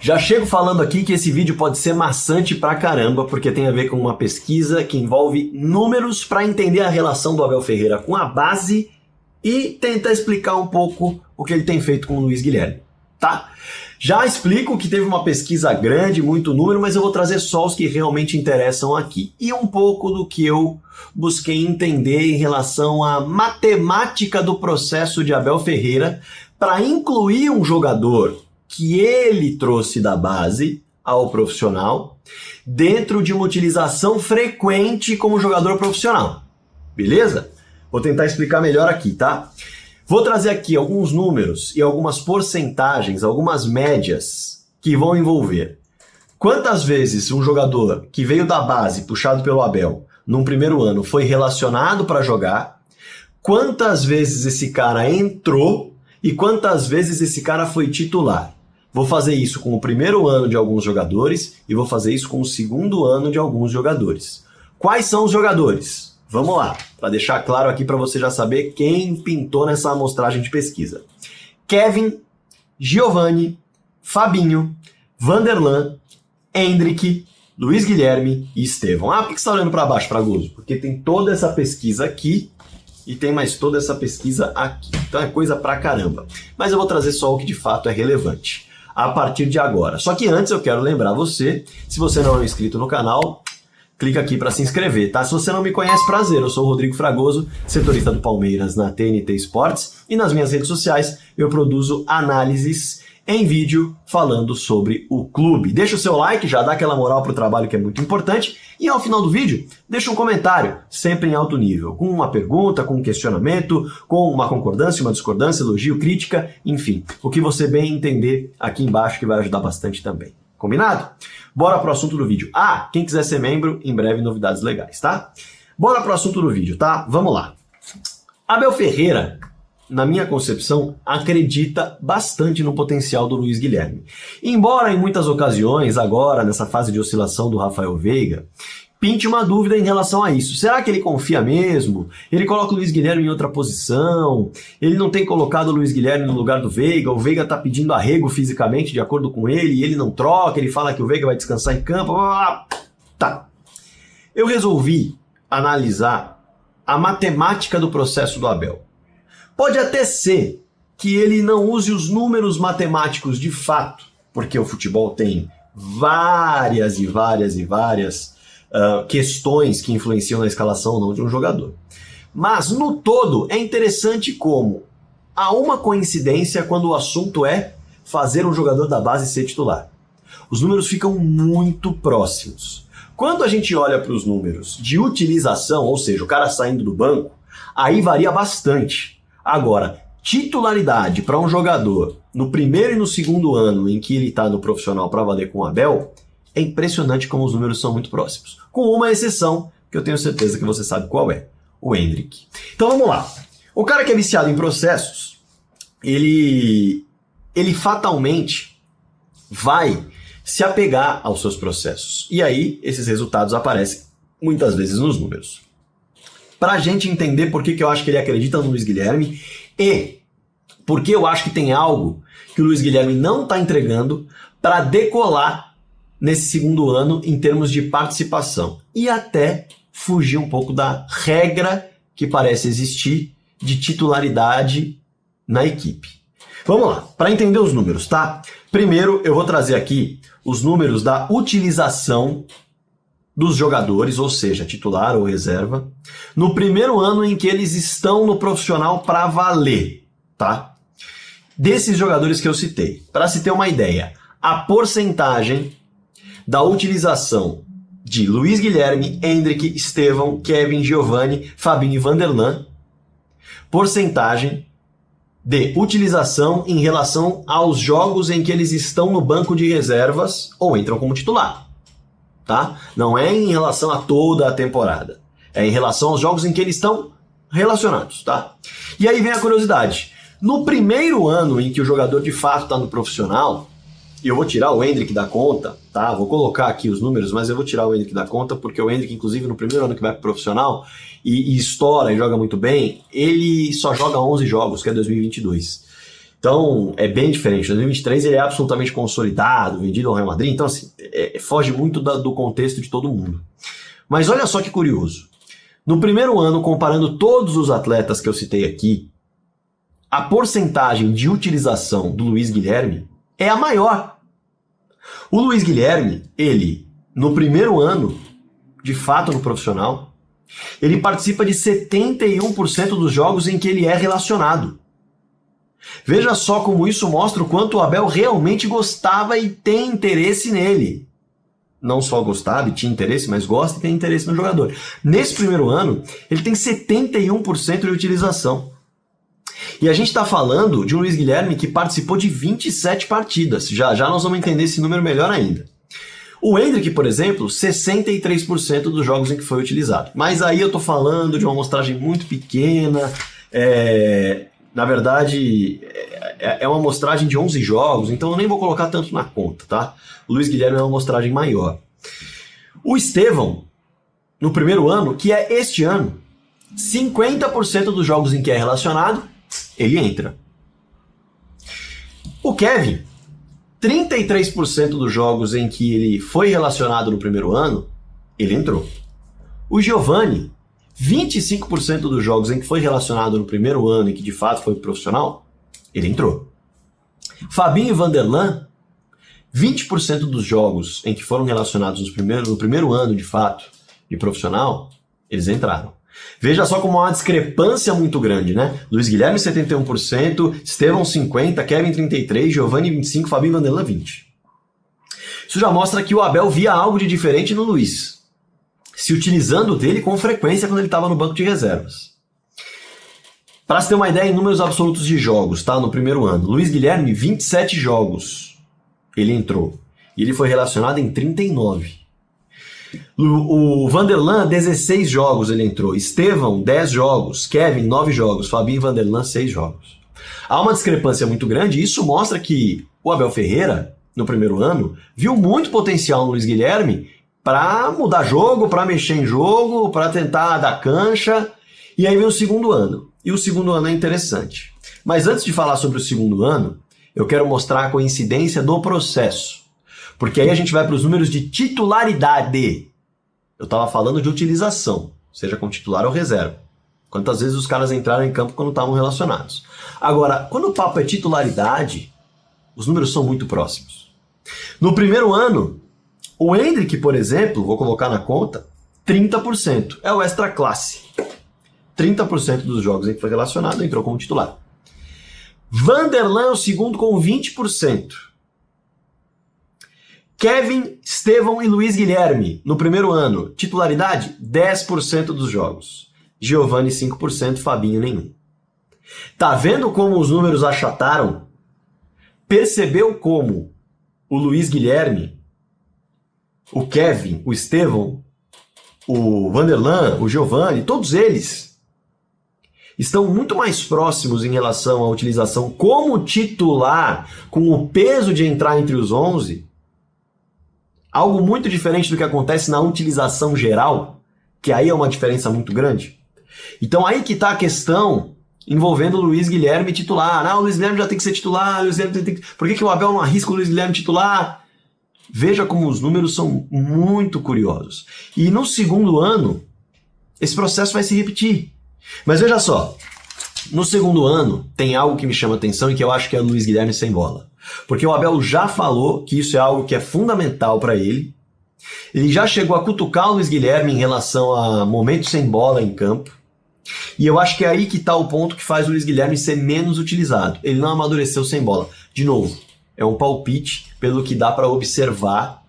Já chego falando aqui que esse vídeo pode ser maçante pra caramba, porque tem a ver com uma pesquisa que envolve números para entender a relação do Abel Ferreira com a base e tentar explicar um pouco o que ele tem feito com o Luiz Guilherme, tá? Já explico que teve uma pesquisa grande, muito número, mas eu vou trazer só os que realmente interessam aqui. E um pouco do que eu busquei entender em relação à matemática do processo de Abel Ferreira para incluir um jogador que ele trouxe da base ao profissional dentro de uma utilização frequente como jogador profissional. Beleza? Vou tentar explicar melhor aqui, tá? Vou trazer aqui alguns números e algumas porcentagens, algumas médias que vão envolver quantas vezes um jogador que veio da base, puxado pelo Abel, num primeiro ano foi relacionado para jogar, quantas vezes esse cara entrou e quantas vezes esse cara foi titular. Vou fazer isso com o primeiro ano de alguns jogadores e vou fazer isso com o segundo ano de alguns jogadores. Quais são os jogadores? Vamos lá, para deixar claro aqui para você já saber quem pintou nessa amostragem de pesquisa. Kevin, Giovani, Fabinho, Vanderlan, Endrick, Luiz Guilherme e Estevão. Ah, por que você está olhando para baixo, Fragoso? Porque tem toda essa pesquisa aqui e tem mais toda essa pesquisa aqui. Então é coisa pra caramba. Mas eu vou trazer só o que de fato é relevante a partir de agora. Só que antes eu quero lembrar você, se você não é inscrito no canal, clica aqui para se inscrever, tá? Se você não me conhece, prazer, eu sou o Rodrigo Fragoso, setorista do Palmeiras na TNT Sports, e nas minhas redes sociais eu produzo análises em vídeo falando sobre o clube. Deixa o seu like, já dá aquela moral pro trabalho que é muito importante, e ao final do vídeo, deixa um comentário, sempre em alto nível, com uma pergunta, com um questionamento, com uma concordância, uma discordância, elogio, crítica, enfim, o que você bem entender aqui embaixo que vai ajudar bastante também. Combinado? Bora pro assunto do vídeo. Ah, quem quiser ser membro, em breve novidades legais, tá? Bora pro assunto do vídeo, tá? Vamos lá. Abel Ferreira, na minha concepção, acredita bastante no potencial do Luiz Guilherme. Embora em muitas ocasiões, agora, nessa fase de oscilação do Rafael Veiga, pinte uma dúvida em relação a isso. Será que ele confia mesmo? Ele coloca o Luiz Guilherme em outra posição? Ele não tem colocado o Luiz Guilherme no lugar do Veiga? O Veiga tá pedindo arrego fisicamente de acordo com ele e ele não troca, ele fala que o Veiga vai descansar em campo. Tá. Eu resolvi analisar a matemática do processo do Abel. Pode até ser que ele não use os números matemáticos de fato, porque o futebol tem várias questões que influenciam na escalação ou não de um jogador. Mas, no todo, é interessante como há uma coincidência quando o assunto é fazer um jogador da base ser titular. Os números ficam muito próximos. Quando a gente olha para os números de utilização, ou seja, o cara saindo do banco, aí varia bastante. Agora, titularidade para um jogador no primeiro e no segundo ano em que ele está no profissional para valer com o Abel, é impressionante como os números são muito próximos. Com uma exceção, que eu tenho certeza que você sabe qual é, o Endrick. Então vamos lá. O cara que é viciado em processos, ele fatalmente vai se apegar aos seus processos. E aí, esses resultados aparecem muitas vezes nos números. Para a gente entender por que eu acho que ele acredita no Luiz Guilherme e por que eu acho que tem algo que o Luiz Guilherme não está entregando para decolar nesse segundo ano em termos de participação e até fugir um pouco da regra que parece existir de titularidade na equipe. Vamos lá, para entender os números, tá? Primeiro eu vou trazer aqui os números da utilização dos jogadores, ou seja, titular ou reserva, no primeiro ano em que eles estão no profissional para valer, tá? Desses jogadores que eu citei, para se ter uma ideia, a porcentagem da utilização de Luiz Guilherme, Endrick, Estevão, Kevin, Giovani, Fabinho e Vanderlan, porcentagem de utilização em relação aos jogos em que eles estão no banco de reservas ou entram como titular. Tá? Não é em relação a toda a temporada. É em relação aos jogos em que eles estão relacionados. Tá? E aí vem a curiosidade. No primeiro ano em que o jogador de fato está no profissional, e eu vou tirar o Endrick da conta, tá? Vou colocar aqui os números, mas eu vou tirar o Endrick da conta, porque o Endrick, inclusive, no primeiro ano que vai pro profissional e estoura e joga muito bem, ele só joga 11 jogos, que é 2022. Então, é bem diferente. Em 2023 ele é absolutamente consolidado, vendido ao Real Madrid. Então, assim, foge muito do contexto de todo mundo. Mas olha só que curioso. No primeiro ano, comparando todos os atletas que eu citei aqui, a porcentagem de utilização do Luiz Guilherme é a maior. O Luiz Guilherme, ele, no primeiro ano, de fato no profissional, ele participa de 71% dos jogos em que ele é relacionado. Veja só como isso mostra o quanto o Abel realmente gostava e tem interesse nele. Não só gostava e tinha interesse, mas gosta e tem interesse no jogador. Nesse primeiro ano, ele tem 71% de utilização. E a gente está falando de um Luiz Guilherme que participou de 27 partidas. Já nós vamos entender esse número melhor ainda. O Endrick, por exemplo, 63% dos jogos em que foi utilizado. Mas aí eu estou falando de uma amostragem muito pequena. Na verdade, é uma amostragem de 11 jogos, então eu nem vou colocar tanto na conta, tá? O Luiz Guilherme é uma amostragem maior. O Estevão, no primeiro ano, que é este ano, 50% dos jogos em que é relacionado, ele entra. O Kevin, 33% dos jogos em que ele foi relacionado no primeiro ano, ele entrou. O Giovani, 25% dos jogos em que foi relacionado no primeiro ano e que de fato foi profissional, ele entrou. Fabinho e Vanderlan, 20% dos jogos em que foram relacionados no primeiro ano de fato de profissional, eles entraram. Veja só como há uma discrepância muito grande, né? Luiz Guilherme 71%, Estevão 50%, Kevin 33%, Giovani 25%, Fabinho e Vanderlan 20%. Isso já mostra que o Abel via algo de diferente no Luiz, se utilizando dele com frequência quando ele estava no banco de reservas. Para se ter uma ideia, em números absolutos de jogos, tá? No primeiro ano, Luiz Guilherme, 27 jogos, ele entrou. E ele foi relacionado em 39. O Vanderlan, 16 jogos ele entrou. Estevão, 10 jogos. Kevin, 9 jogos. Fabinho e Vanderlan, 6 jogos. Há uma discrepância muito grande e isso mostra que o Abel Ferreira, no primeiro ano, viu muito potencial no Luiz Guilherme para mudar jogo, para mexer em jogo, para tentar dar cancha. E aí vem o segundo ano. E o segundo ano é interessante. Mas antes de falar sobre o segundo ano, eu quero mostrar a coincidência do processo. Porque aí a gente vai para os números de titularidade. Eu estava falando de utilização, seja com titular ou reserva. Quantas vezes os caras entraram em campo quando estavam relacionados. Agora, quando o papo é titularidade, os números são muito próximos. No primeiro ano, o Endrick, por exemplo, vou colocar na conta, 30%. É o extra classe. 30% dos jogos em que foi relacionado entrou como titular. Vanderlan é o segundo com 20%. Kevin, Estevão e Luiz Guilherme, no primeiro ano, titularidade, 10% dos jogos. Giovani, 5%, Fabinho, nenhum. Tá vendo como os números achataram? Percebeu como o Luiz Guilherme, o Kevin, o Estevão, o Vanderlan, o Giovani, todos eles estão muito mais próximos em relação à utilização como titular, com o peso de entrar entre os 11, algo muito diferente do que acontece na utilização geral, que aí é uma diferença muito grande. Então aí que está a questão envolvendo o Luiz Guilherme titular. O Luiz Guilherme já tem que ser titular, por que o Abel não arrisca o Luiz Guilherme titular? Veja como os números são muito curiosos. E no segundo ano, esse processo vai se repetir. Mas veja só, no segundo ano tem algo que me chama atenção e que eu acho que é o Luiz Guilherme sem bola. Porque o Abel já falou que isso é algo que é fundamental para ele. Ele já chegou a cutucar o Luiz Guilherme em relação a momentos sem bola em campo. E eu acho que é aí que está o ponto que faz o Luiz Guilherme ser menos utilizado. Ele não amadureceu sem bola. De novo, é um palpite pelo que dá para observar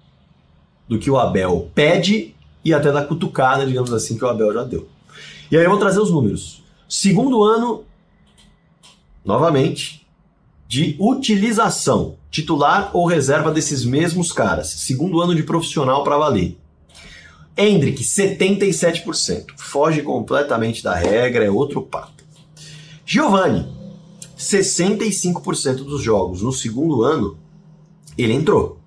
do que o Abel pede e até da cutucada, digamos assim, que o Abel já deu. E aí eu vou trazer os números. Segundo ano, novamente, de utilização, titular ou reserva desses mesmos caras. Segundo ano de profissional para valer. Endrick, 77%. Foge completamente da regra, é outro papo. Giovani, 65% dos jogos no segundo ano, ele entrou.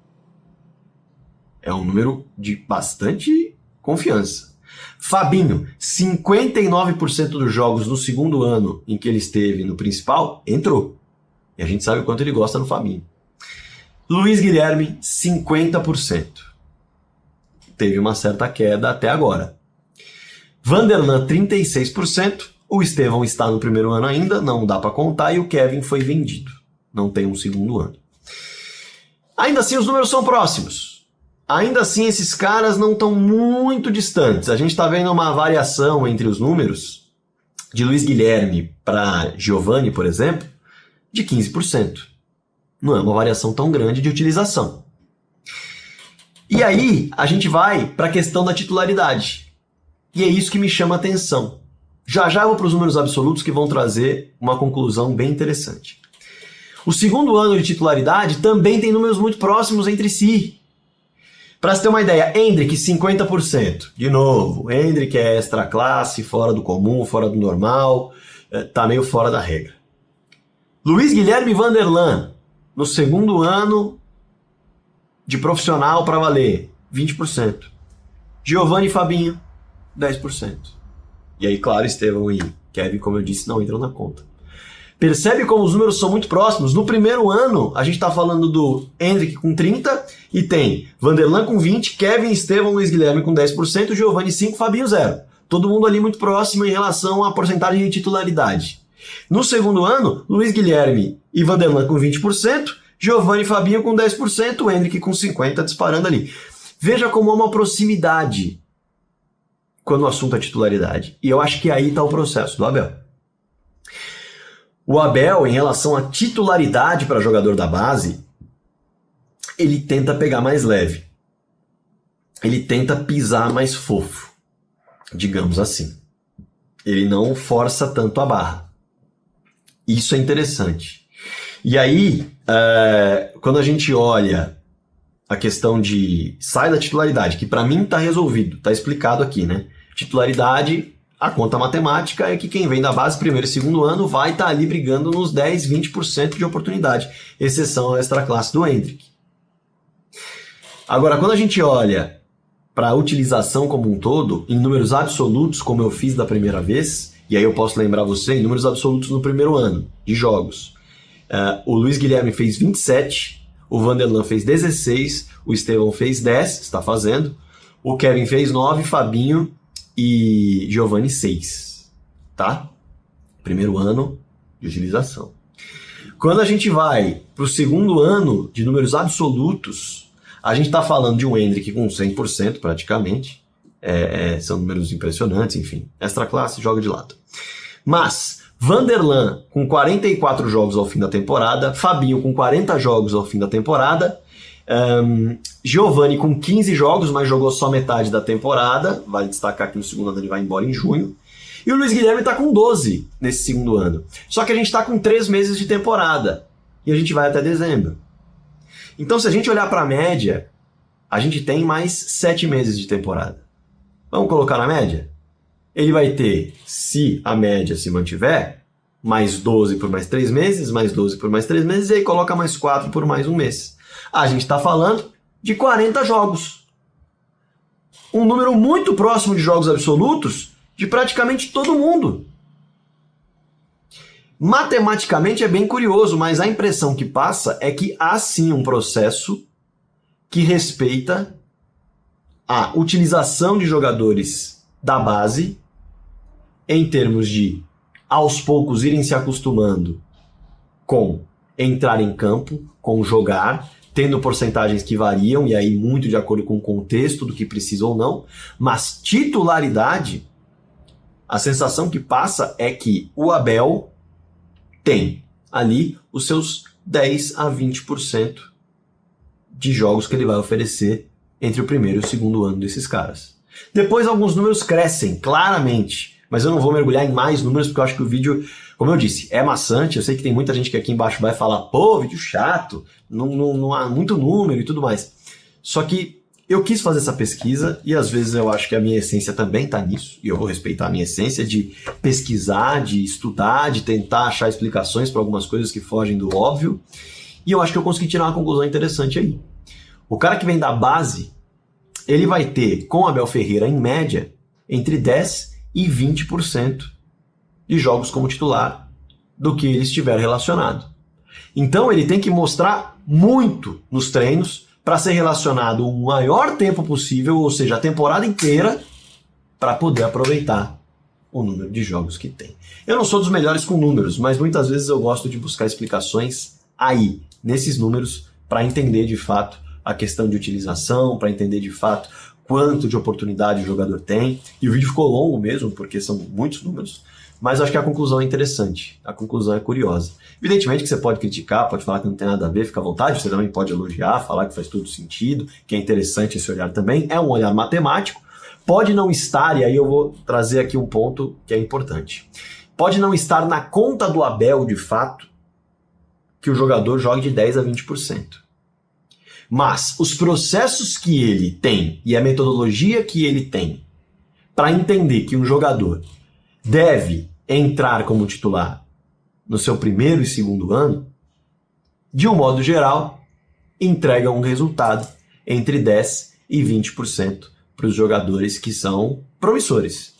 É um número de bastante confiança. Fabinho, 59% dos jogos no segundo ano em que ele esteve no principal, entrou. E a gente sabe o quanto ele gosta no Fabinho. Luiz Guilherme, 50%. Teve uma certa queda até agora. Vanderlan, 36%. O Estevão está no primeiro ano ainda, não dá para contar. E o Kevin foi vendido. Não tem um segundo ano. Ainda assim, os números são próximos. Ainda assim, esses caras não estão muito distantes. A gente está vendo uma variação entre os números de Luiz Guilherme para Giovani, por exemplo, de 15%. Não é uma variação tão grande de utilização. E aí, a gente vai para a questão da titularidade. E é isso que me chama a atenção. Já eu vou para os números absolutos que vão trazer uma conclusão bem interessante. O segundo ano de titularidade também tem números muito próximos entre si. Para você ter uma ideia, Endrick, 50%. De novo, Endrick é extra classe, fora do comum, fora do normal, tá meio fora da regra. Luiz Guilherme Vanderlan, no segundo ano de profissional para valer, 20%. Giovani e Fabinho, 10%. E aí, claro, Estevão e Kevin, como eu disse, não entram na conta. Percebe como os números são muito próximos? No primeiro ano, a gente está falando do Endrick com 30% e tem Vanderlan com 20%, Kevin, Estevão, Luiz Guilherme com 10%, Giovani 5%, Fabinho 0%. Todo mundo ali muito próximo em relação à porcentagem de titularidade. No segundo ano, Luiz Guilherme e Vanderlan com 20%, Giovani e Fabinho com 10%, o Endrick com 50% disparando ali. Veja como há uma proximidade quando o assunto é titularidade. E eu acho que aí está o processo do Abel. O Abel, em relação à titularidade para jogador da base, ele tenta pegar mais leve. Ele tenta pisar mais fofo, digamos assim. Ele não força tanto a barra. Isso é interessante. E aí, quando a gente olha a questão de sai da titularidade, que para mim está resolvido, está explicado aqui, né? Titularidade, a conta matemática é que quem vem da base primeiro e segundo ano vai estar ali brigando nos 10, 20% de oportunidade, exceção à extra classe do Endrick. Agora, quando a gente olha para a utilização como um todo, em números absolutos, como eu fiz da primeira vez, e aí eu posso lembrar você, em números absolutos no primeiro ano de jogos, o Luiz Guilherme fez 27, o Vanderlan fez 16, o Estevão fez 10, está fazendo, o Kevin fez 9, Fabinho e Giovani 6, tá? Primeiro ano de utilização. Quando a gente vai para o segundo ano de números absolutos, a gente está falando de um Endrick com 100% praticamente, são números impressionantes, enfim, extra classe, joga de lado. Mas Vanderlan com 44 jogos ao fim da temporada, Fabinho com 40 jogos ao fim da temporada, Giovani com 15 jogos, mas jogou só metade da temporada, vale destacar que no segundo ano ele vai embora em junho, e o Luiz Guilherme está com 12 nesse segundo ano, só que a gente está com 3 meses de temporada, e a gente vai até dezembro. Então se a gente olhar para a média, a gente tem mais 7 meses de temporada. Vamos colocar na média? Ele vai ter, se a média se mantiver, mais 12 por mais 3 meses, mais 12 por mais 3 meses, e aí coloca mais 4 por mais um mês. A gente está falando de 40 jogos. Um número muito próximo de jogos absolutos de praticamente todo mundo. Matematicamente é bem curioso, mas a impressão que passa é que há sim um processo que respeita a utilização de jogadores da base em termos de, aos poucos, irem se acostumando com entrar em campo, com jogar, tendo porcentagens que variam, e aí muito de acordo com o contexto do que precisa ou não, mas titularidade, a sensação que passa é que o Abel tem ali os seus 10 a 20% de jogos que ele vai oferecer entre o primeiro e o segundo ano desses caras. Depois alguns números crescem, claramente, mas eu não vou mergulhar em mais números porque eu acho que o vídeo, como eu disse, é maçante. Eu sei que tem muita gente que aqui embaixo vai falar, pô, vídeo chato, não há muito número e tudo mais. Só que eu quis fazer essa pesquisa e às vezes eu acho que a minha essência também está nisso, e eu vou respeitar a minha essência de pesquisar, de estudar, de tentar achar explicações para algumas coisas que fogem do óbvio, e eu acho que eu consegui tirar uma conclusão interessante aí. O cara que vem da base, ele vai ter, com Abel Ferreira, em média, entre 10% e 20% de jogos como titular do que ele estiver relacionado. Então ele tem que mostrar muito nos treinos para ser relacionado o maior tempo possível, ou seja, a temporada inteira, para poder aproveitar o número de jogos que tem. Eu não sou dos melhores com números, mas muitas vezes eu gosto de buscar explicações aí, nesses números, para entender de fato a questão de utilização, para entender de fato quanto de oportunidade o jogador tem. E o vídeo ficou longo mesmo, porque são muitos números, mas acho que a conclusão é interessante, a conclusão é curiosa. Evidentemente que você pode criticar, pode falar que não tem nada a ver, fica à vontade, você também pode elogiar, falar que faz todo sentido, que é interessante esse olhar também, é um olhar matemático, pode não estar, e aí eu vou trazer aqui um ponto que é importante, pode não estar na conta do Abel, de fato, que o jogador jogue de 10% a 20%. Mas os processos que ele tem e a metodologia que ele tem para entender que um jogador deve entrar como titular no seu primeiro e segundo ano, de um modo geral, entrega um resultado entre 10% e 20% para os jogadores que são promissores.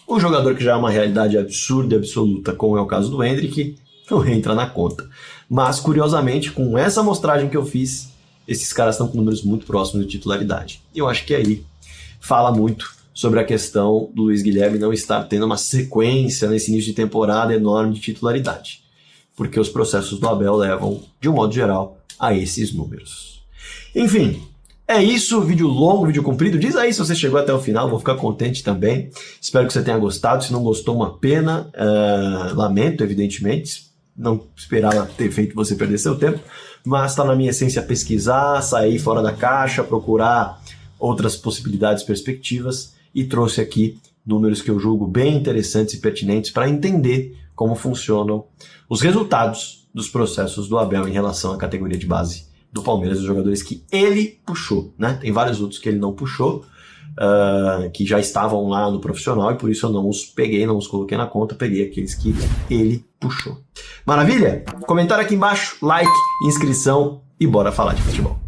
O jogador que já é uma realidade absurda e absoluta, como é o caso do Endrick, não entra na conta. Mas, curiosamente, com essa amostragem que eu fiz, esses caras estão com números muito próximos de titularidade. E eu acho que aí fala muito sobre a questão do Luiz Guilherme não estar tendo uma sequência nesse início de temporada enorme de titularidade. Porque os processos do Abel levam, de um modo geral, a esses números. Enfim, é isso, vídeo longo, vídeo comprido. Diz aí se você chegou até o final, vou ficar contente também. Espero que você tenha gostado. Se não gostou, uma pena. Lamento, evidentemente. Não esperava ter feito você perder seu tempo. Mas está na minha essência pesquisar, sair fora da caixa, procurar outras possibilidades, perspectivas. E trouxe aqui números que eu julgo bem interessantes e pertinentes para entender como funcionam os resultados dos processos do Abel em relação à categoria de base do Palmeiras, os jogadores que ele puxou, né? Tem vários outros que ele não puxou, que já estavam lá no profissional e por isso eu não os peguei, não os coloquei na conta, peguei aqueles que ele puxou. Maravilha? Comentário aqui embaixo, like, inscrição e bora falar de futebol.